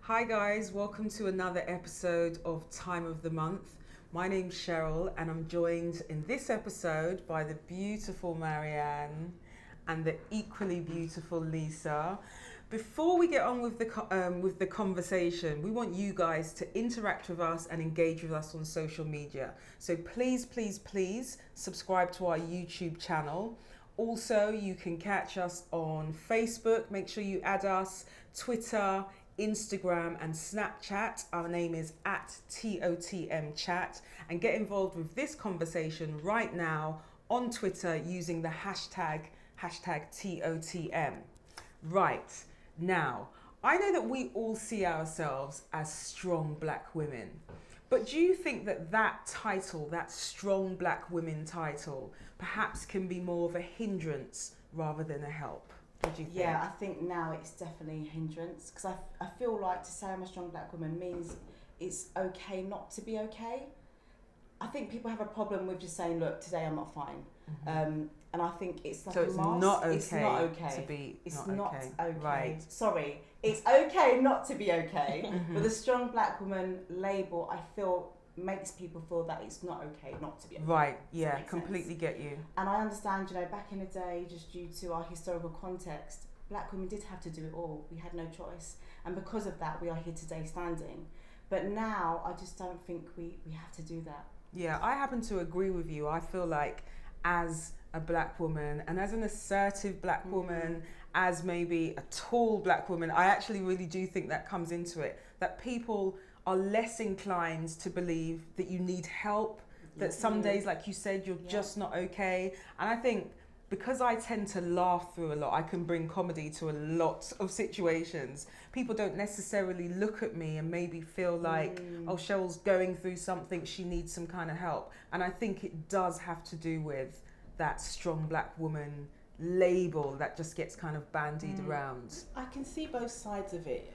Hi guys, welcome to another episode of Time of the Month. My name's Cheryl and I'm joined in this episode by the beautiful Marianne and the equally beautiful Lisa. Before we get on with the conversation, we want you guys to interact with us and engage with us on social media. So please subscribe to our YouTube channel. Also, you can catch us on Facebook. Make sure you add us, Twitter, Instagram and Snapchat. Our name is at TOTM Chat, and get involved with this conversation right now on Twitter using the hashtag TOTM. Right, now, I know that we all see ourselves as strong black women, but do you think that title, that strong black women title, perhaps can be more of a hindrance rather than a help? What do you think? Yeah, I think now it's definitely a hindrance because I feel like to say I'm a strong black woman means it's okay not to be okay. I think people have a problem with just saying, look, today I'm not fine. Mm-hmm. And I think it's like so a it's mask. not okay. It's not okay To be it's not okay. Right. Sorry. It's okay not to be okay. Mm-hmm. But the strong black woman label, I feel, makes people feel that it's not okay not to be okay. Right, yeah, completely get you. And I understand, back in the day, just due to our historical context, black women did have to do it all. We had no choice. And because of that, we are here today standing. But now, I just don't think we have to do that. Yeah, I happen to agree with you. I feel like as a black woman and as an assertive black woman, as maybe a tall black woman, I actually really do think that comes into it. That people are less inclined to believe that you need help, that some days, like you said, you're just not okay. And I think because I tend to laugh through a lot, I can bring comedy to a lot of situations. People don't necessarily look at me and maybe feel like, oh, Cheryl's going through something, she needs some kind of help. And I think it does have to do with that strong black woman label that just gets kind of bandied around. I can see both sides of it.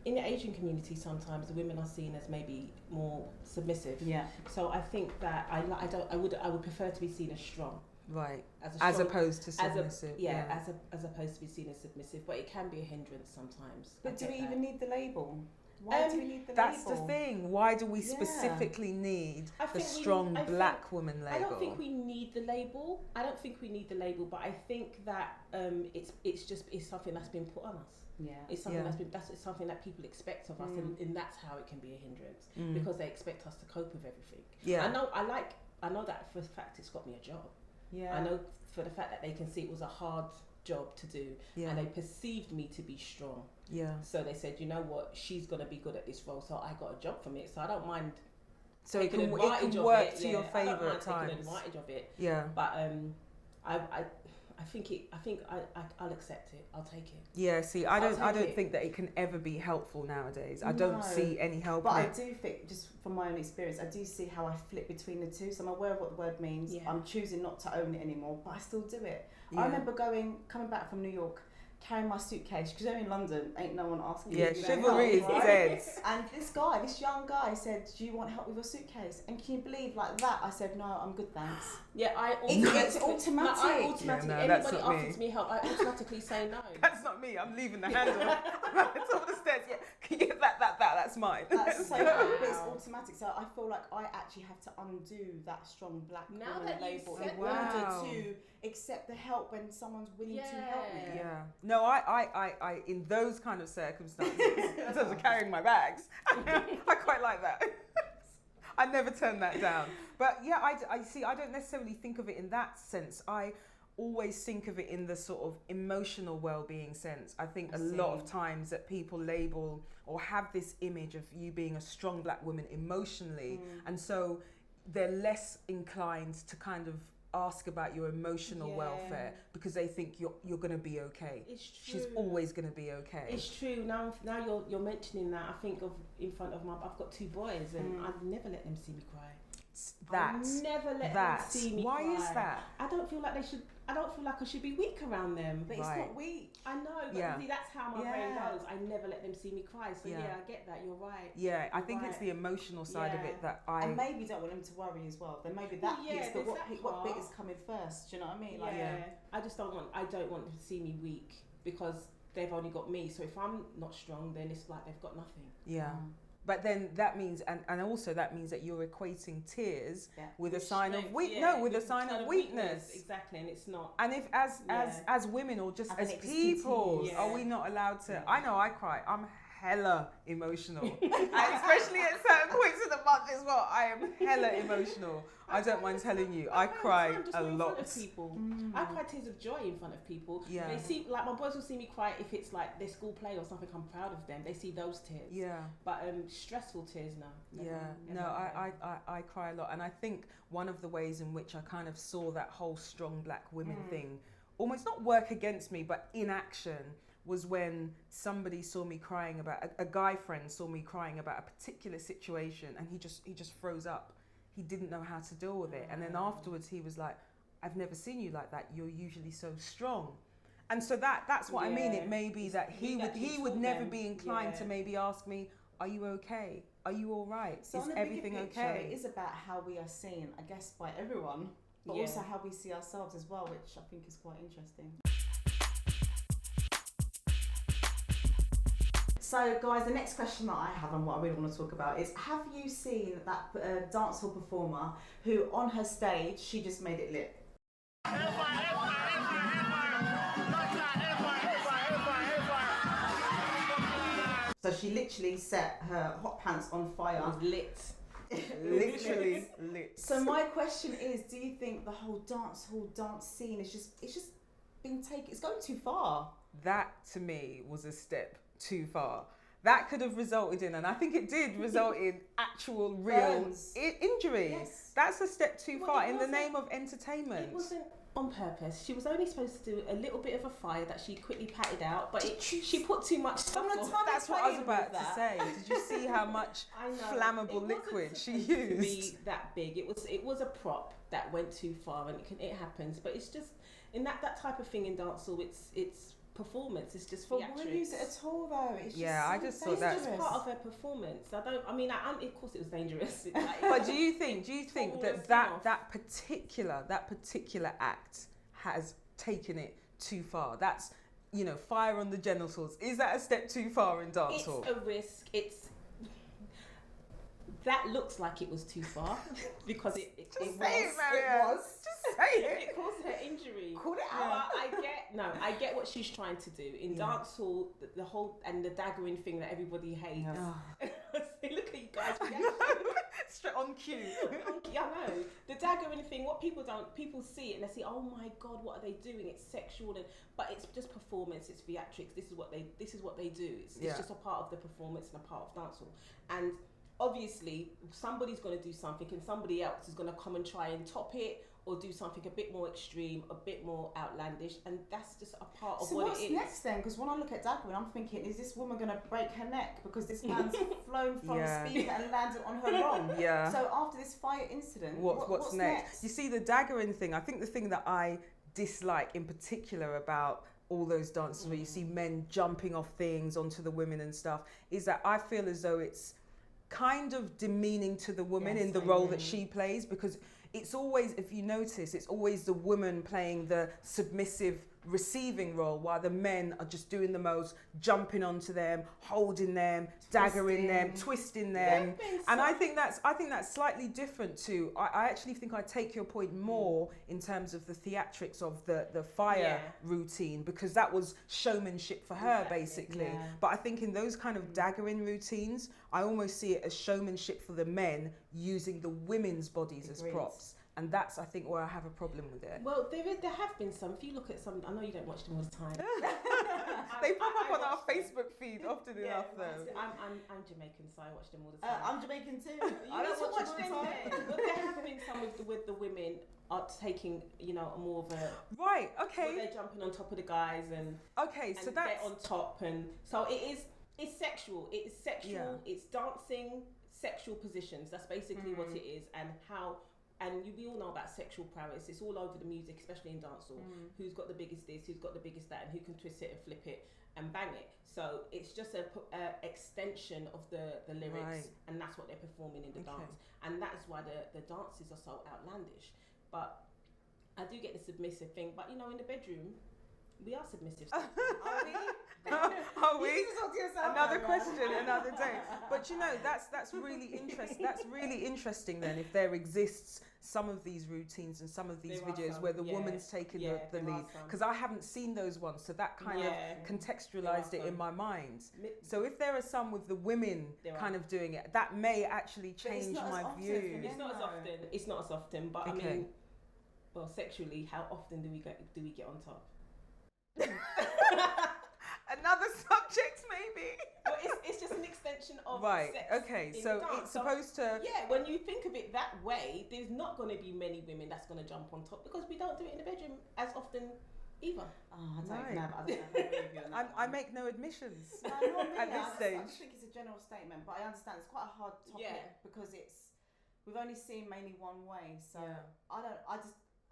In the Asian community, sometimes the women are seen as maybe more submissive. Yeah. So I think that I would prefer to be seen as strong. Right. As opposed to submissive. As opposed to be seen as submissive, but it can be a hindrance sometimes. But do we even need the label? Why do we need the That's label? the thing. Why do we specifically need the strong black woman label? I don't think we need the label. But I think that it's something that's been put on us. Yeah. It's something that's something that people expect of us, and that's how it can be a hindrance because they expect us to cope with everything. Yeah. I know that for a fact it's got me a job. Yeah. I know for the fact that they can see it was a hard job to do, and they perceived me to be strong. Yeah. So they said, you know what, she's gonna be good at this role, so I got a job from it. So I don't mind. So it can work to your favour at times. Taking advantage of it. Yeah. But I think I'll accept it. I'll take it. Yeah. See, I don't think that it can ever be helpful nowadays. I don't see any help. But I do think, just from my own experience, I do see how I flip between the two. So I'm aware of what the word means. Yeah. I'm choosing not to own it anymore, but I still do it. Yeah. I remember coming back from New York, carrying my suitcase, because you're in London, ain't no one asking you. Yeah, chivalry is help, dead. And this young guy said, do you want help with your suitcase? And can you believe, like that, I said, no, I'm good, thanks. Yeah, it's automatic. No, I automatically, that's anybody not offers me help, I automatically say no. That's not me. I'm leaving the handle. I'm at the top of the stairs. Yeah, can you get that? That's mine. That's so cool, but it's automatic. So I feel like I actually have to undo that strong black woman label in order to accept the help when someone's willing to help me. Yeah. No, I in those kind of circumstances, in terms of carrying my bags, I quite like that. I never turn that down. But yeah, I see. I don't necessarily think of it in that sense. I always think of it in the sort of emotional well-being sense. I think a lot of times that people label or have this image of you being a strong black woman emotionally, and so they're less inclined to kind of ask about your emotional welfare because they think you're going to be okay. It's true. She's always going to be okay. It's true. Now you're mentioning that, I think of in front of I've got two boys, and I'd never let them see me cry. That. I never let them see me Why cry. is that? I don't feel like I should be weak around them. But it's not weak. I know, but see, that's how my brain goes. I never let them see me cry. So I get that. You're right. Yeah, I think it's the emotional side of it that I... And maybe you don't want them to worry as well. Then maybe that piece, but what bit is coming first? Do you know what I mean? I don't want them to see me weak, because they've only got me. So if I'm not strong, then it's like they've got nothing. Yeah. But then that means, and also that means that you're equating tears with a sign of with a sign of weakness. Exactly, and it's not. And if as women or just as people, are we not allowed to? I know I cry. I'm hella emotional, and especially at certain points of the month as well. I am hella emotional. I don't mind telling you, I cry a lot. In front of people. I cry tears of joy in front of people. Yeah. They see, like, my boys will see me cry if it's like their school play or something. I'm proud of them. They see those tears. Yeah. But stressful tears, no. Never, I cry a lot, and I think one of the ways in which I kind of saw that whole strong black women thing almost not work against me, but in action, was when somebody saw me crying about a guy friend saw me crying about a particular situation, and he just froze up. He didn't know how to deal with it, and then afterwards he was like, "I've never seen you like that. You're usually so strong." And so that's what I mean. It may be that he would never be inclined to maybe ask me, "Are you okay? Are you all right? So is on everything picture, okay?" it is about how we are seen, I guess, by everyone, but also how we see ourselves as well, which I think is quite interesting. So guys, the next question that I have and what I really want to talk about is, have you seen that dancehall performer who on her stage, she just made it lit? So she literally set her hot pants on fire. It was lit. Literally lit. So my question is, do you think the whole dancehall dance scene is just being taken, it's going too far? That to me was a step too far. That could have resulted in, and I think it did result in actual real injury. Yes. That's a step too far in the name of entertainment. It wasn't on purpose. She was only supposed to do a little bit of a fire that she quickly patted out, but she put too much stuff on. That's what I was about to say. Did you see how much flammable liquid she used? To be that big. It was a prop that went too far, and it happens. But it's just in that type of thing in dancehall. It's performance. It's just theatrics. But why use it at all though? It's just I just thought that was part of her performance. Of course it was dangerous. But do you think that particular act has taken it too far? That's, fire on the genitals. Is that a step too far in dancehall? It's a risk. That looks like it was too far because it was. Just say it. It caused her injury. Call it out. I get what she's trying to do in dancehall. The whole and the daggering thing that everybody hates. Look at you guys. Straight on cue. I know the daggering thing. What people see it and they say, "Oh my God, what are they doing? It's sexual," but it's just performance. It's theatrics. This is what they do. It's just a part of the performance and a part of dancehall. And obviously, somebody's going to do something, and somebody else is going to come and try and top it or do something a bit more extreme, a bit more outlandish, and that's just a part of what it is. So what's next then? Because when I look at daggering, I'm thinking, is this woman going to break her neck because this man's flown from speaker and landed on her wrong? Yeah. So after this fire incident, what's next? You see, the daggering thing, I think the thing that I dislike in particular about all those dances where you see men jumping off things onto the women and stuff, is that I feel as though it's kind of demeaning to the woman in the role that she plays, because it's always, if you notice, it's always the woman playing the submissive receiving role while the men are just doing the most, jumping onto them, holding them, daggering them, twisting them. And I think that's slightly different to, I actually think I take your point more in terms of the theatrics of the fire routine, because that was showmanship for her basically. But I think in those kind of daggering routines, I almost see it as showmanship for the men using the women's bodies as props. And that's, I think, where I have a problem with it. Well, there have been some. If you look at some, I know you don't watch them all the time. They pop up on our Facebook feed often enough, though. I'm Jamaican, so I watch them all the time. I'm Jamaican too. I don't watch them all the time. But there have been some with the women are taking, more of a okay. They're jumping on top of the guys and so that's they're on top, and so it's sexual. It's sexual. It's dancing, sexual positions. That's basically what it is, and how. And we all know about sexual prowess. It's all over the music, especially in dancehall. Who's got the biggest this, who's got the biggest that, and who can twist it and flip it and bang it. So it's just a extension of the lyrics, and that's what they're performing in the dance. And that's why the dances are so outlandish. But I do get the submissive thing. But in the bedroom, We are submissive. Are we? Are You we? need to talk to yourself, Another Marianne. question, another day. But you know, that's really interesting. That's really interesting. Then, if there exists some of these routines and some of these There are videos some, where the yeah. woman's taking Yeah, the there are lead, some. because I haven't seen those ones, so that kind Yeah. of contextualized it in some. my mind. Mi- So if there are some with the women There kind are. of doing it, that may actually But it's change not as my often view. for men. It's not as No. often. It's not as often, but I Okay. mean, well, sexually, how often do we get on top? Another subject, maybe. Well, it's just an extension of Right. sex Okay. in So the dance. it's supposed to. Yeah, when you think of it that way, there's not going to be many women that's going to jump on top because we don't do it in the bedroom as often either. Oh, I don't Right. know. I don't agree with you on that I one. make no admissions. No, not really. at this I stage. just think it's a general statement, but I understand it's quite a hard topic Yeah. because we've only seen mainly one way. So Yeah.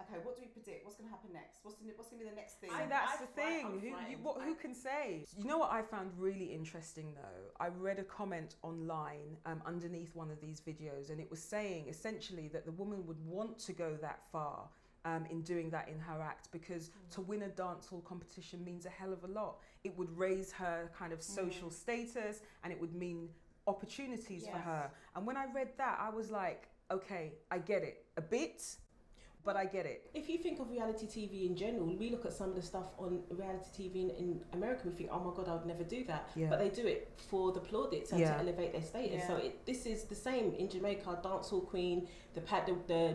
okay, what do we predict? What's going to happen next? What's going to be the next thing? See, that's I the fight- I'm thing. frightened. Who can say? You know what I found really interesting though? I read a comment online underneath one of these videos, and it was saying essentially that the woman would want to go that far in doing that in her act because to win a dancehall competition means a hell of a lot. It would raise her kind of social status, and it would mean opportunities for Yes. her. And when I read that, I was like, okay, I get it a bit, but I get it. If you think of reality TV in general, we look at some of the stuff on reality TV in America, we think, oh my God, I would never do that. Yeah. But they do it for the plaudits and Yeah. to elevate their status. Yeah. So this is the same in Jamaica, Dancehall Queen, the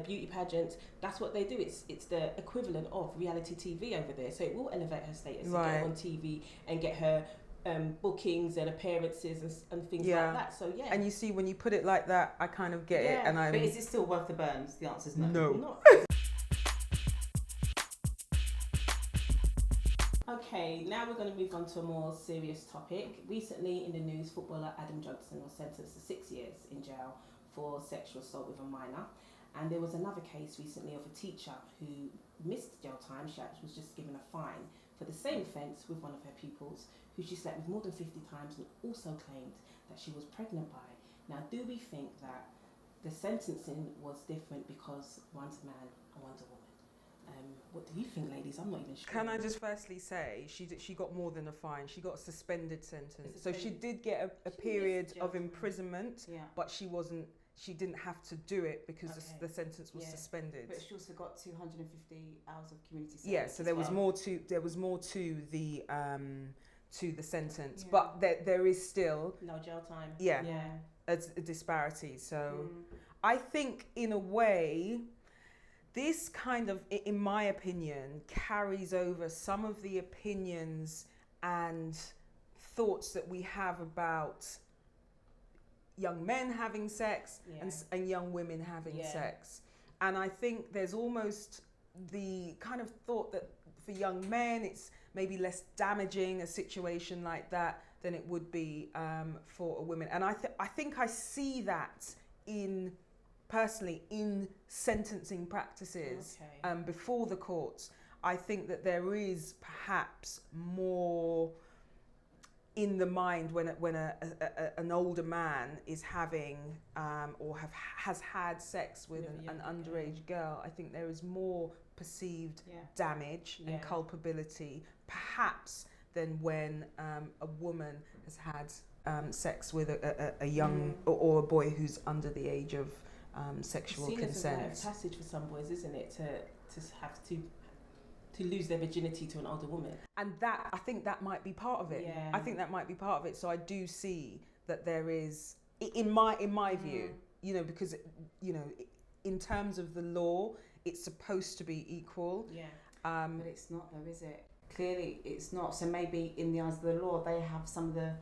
beauty pageant. That's what they do. It's the equivalent of reality TV over there. So it will elevate her status and get Right. her on TV and get her bookings and appearances and things Yeah. like that. So yeah. And you see, when you put it like that, I kind of get it, Yeah, and I'm But is it still worth the burns? The answer is no. No. Not. Okay, now we're going to move on to a more serious topic. Recently in the news, footballer Adam Johnson was sentenced to 6 years in jail for sexual assault with a minor. And there was another case recently of a teacher who missed jail time. She actually was just given a fine for the same offence with one of her pupils, who she slept with more than 50 times and also claimed that she was pregnant by. Now, do we think that the sentencing was different because one's a man and one's a woman? What do you think, ladies? I'm not even sure. Can I just firstly say she got more than a fine. She got a suspended sentence. So she Suspended. did get a She period missed jail of time. imprisonment, Yeah. but she didn't have to do it because Okay. the sentence was Yeah. suspended. But she also got 250 hours of community service. Yeah, so as there was well. more to the sentence, Yeah. but there is still No jail time. Yeah. Yeah. a disparity. So Mm. I think in a way, this kind of, in my opinion, carries over some of the opinions and thoughts that we have about young men having sex Yeah. and young women having Yeah. sex. And I think there's almost the kind of thought that for young men, it's maybe less damaging a situation like that than it would be for a woman. And I think I see that personally in sentencing practices Okay. before the courts. I think that there is perhaps more in the mind when an older man is having or has had sex with With a an younger underage girl. I think there is more perceived Yeah. damage Yeah. and culpability perhaps than when a woman has had sex with a young or a boy who's under the age of sexual Seen as a rite of consent. passage for some boys, isn't it, to have to lose their virginity to an older woman? And that, I think that might be part of it. Yeah. I think that might be part of it. So I do see that there is, in my view, because in terms of the law, it's supposed to be equal. Yeah. But it's not though, is it? Clearly it's not. So maybe in the eyes of the law, they have some of the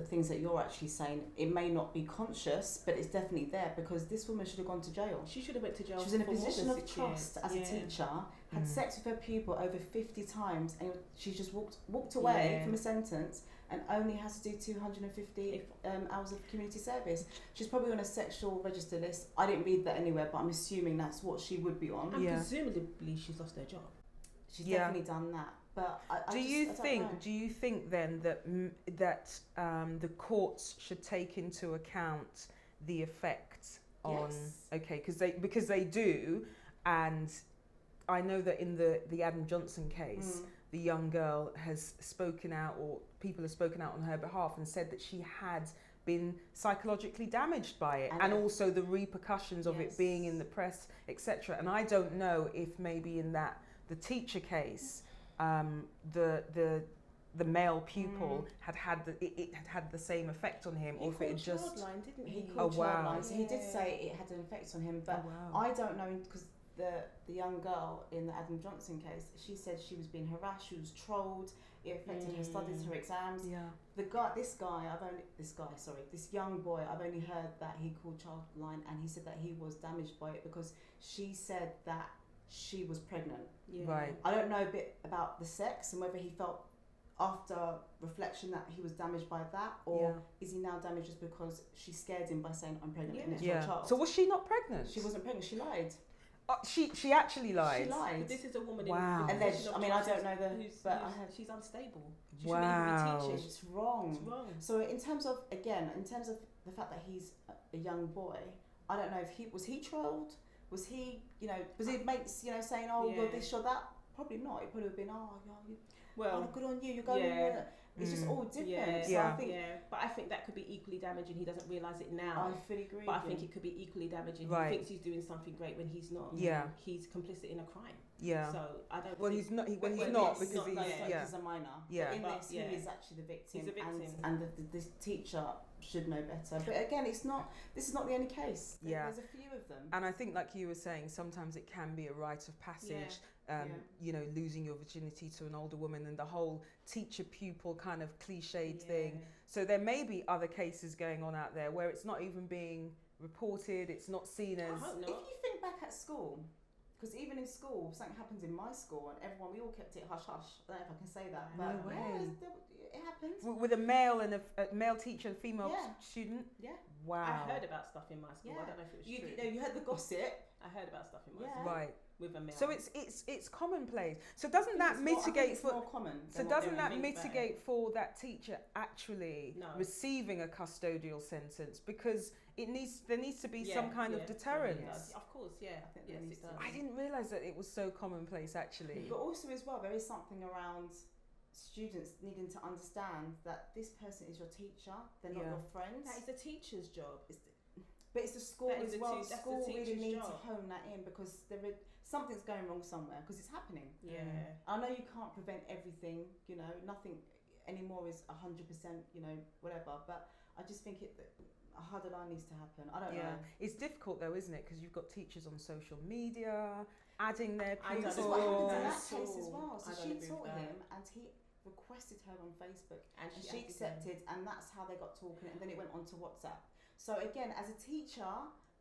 things that you're actually saying. It may not be conscious, but it's definitely there because this woman should have gone to jail. She should have went to jail. She was in a for more position than of 6 trust years. as Yeah. a teacher, had Mm. sex with her pupil over 50 times, and she just walked away Yeah. from a sentence and only has to do 250 hours of community service. She's probably on a sexual register list. I didn't read that anywhere, but I'm assuming that's what she would be on. And Yeah. presumably she's lost her job. She's Yeah. definitely done that. But I Do you think then that the courts should take into account the effect on Yes. because they do, and I know that in the Adam Johnson case the young girl has spoken out, or people have spoken out on her behalf and said that she had been psychologically damaged by it, and also the repercussions of it being in the press, etc. And I don't know if maybe in the teacher case, the male pupil had had the same effect on him, or if it had just childline, didn't he? He called wow. childline, so he did say it had an effect on him, but wow. I don't know, because the young girl in the Adam Johnson case, she said she was being harassed, she was trolled, it affected her studies, her exams. Yeah. This young boy, I've only heard that he called childline, and he said that he was damaged by it because she said that she was pregnant. Yeah. Right. I don't know a bit about the sex and whether he felt after reflection that he was damaged by that, or is he now damaged just because she scared him by saying I'm pregnant and it's your child? So was she not pregnant? She wasn't pregnant. She lied. She actually lied. She lied. But this is a woman Wow. in Alleged. I mean, I don't know but I heard she's unstable. she shouldn't Wow. even be teaching. It's wrong. It's wrong. So in terms of the fact that he's a young boy, I don't know if he was trolled. Was he mates saying well this or that? Probably not. It probably would have been good on you. You're going. It's just all different. But I think that could be equally damaging. He doesn't realise it now. I fully agree. But I think it could be equally damaging. Right. He thinks he's doing something great when he's not. Yeah. He's complicit in a crime. Yeah. So I don't. Well, think he's not. He's Well, not yes, because he's a minor. Yeah. But in But, this, he is actually the victim. He's a victim. And the teacher should know better. But again, this is not the only case. Yeah. There's a few of them. And I think, like you were saying, sometimes it can be a rite of passage. Losing your virginity to an older woman, and the whole teacher-pupil kind of cliched thing. So there may be other cases going on out there where it's not even being reported. It's not seen as. I hope If not. you think back at school, because even in school, something happens in my school, and we all kept it hush hush. I don't know if I can say that, No but way. it happens. With a male and a male teacher and a female student. Yeah. Wow. I heard about stuff in my school. Yeah. I don't know if it was true. You heard the gossip. I heard about stuff in my Yeah. school Right. with a male. So it's commonplace. So doesn't that mitigate it's for? more common. So than what doesn't they that think. mitigate for that teacher actually No. receiving a custodial sentence, because there needs to be some kind of It deterrence. does. Of course, yeah. I think Yes, there needs it to does. be. I didn't realise that it was so commonplace actually. But also as well, there is something around students needing to understand that this person is your teacher. They're not your friends. That is the teacher's job. But it's the school That is as the well. that's the School really teacher's need to job. hone that in, because something's going wrong somewhere, because it's happening. Yeah. I know you can't prevent everything, nothing anymore is 100%, whatever, but I just think a harder line needs to happen. I don't know. It's difficult though, isn't it? Because you've got teachers on social media adding their I don't This is pupils. what happened in that At case as all. well. So I don't she agree with taught that. him, and he requested her on Facebook, And and she she added accepted, and that's how they got talking, and then it went on to WhatsApp. So again, as a teacher,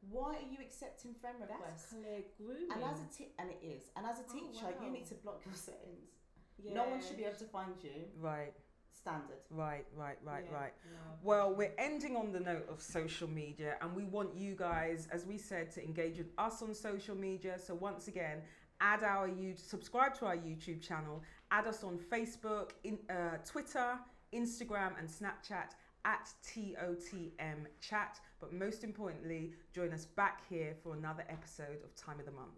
why are you accepting friend That's requests? clear grooming. And it is. And as a Oh, teacher, wow. you need to block your settings. Yeah. No one should be able to find you. Right, Standard. right. Yeah. No. Well, we're ending on the note of social media, and we want you guys, as we said, to engage with us on social media. So once again, subscribe to our YouTube channel, add us on Facebook, Twitter, Instagram and Snapchat at TOTM Chat. But most importantly, join us back here for another episode of Time of the Month.